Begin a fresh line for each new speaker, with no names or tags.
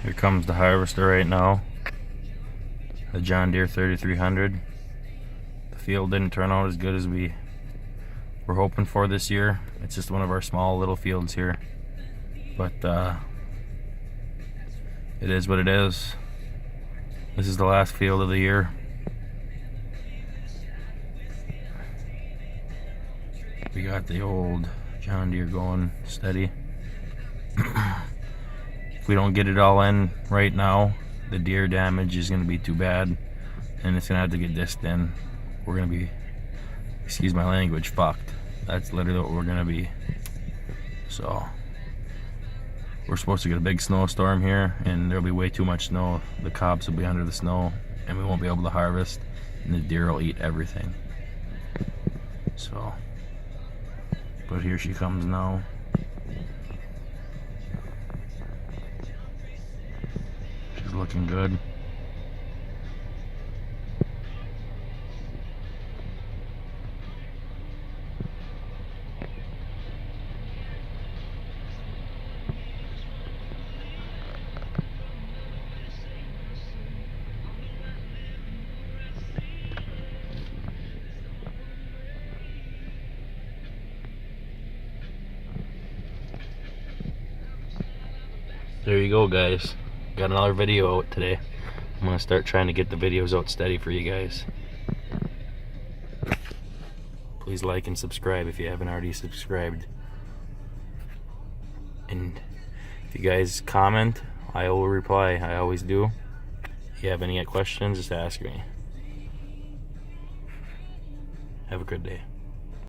Here comes the harvester right now. The John Deere 3300. The field didn't turn out as good as we were hoping for this year. It's just one of our small little fields here. But it is what it is. This is the last field of the year. We got the old John Deere going steady. If we don't get it all in right now, the deer damage is going to be too bad, and it's going to have to get disced in. We're going to be, excuse my language, fucked. That's literally what we're going to be. So we're supposed to get a big snowstorm here, and there'll be way too much snow. The cobs will be under the snow, and we won't be able to harvest, and the deer will eat everything. So, but here she comes now. She's looking good. There you go, guys. Got another video out today. I'm gonna start trying to get the videos out steady for you guys. Please like and subscribe if you haven't already subscribed. And if you guys comment, I will reply. I always do. If you have any questions, just ask me. Have a good day.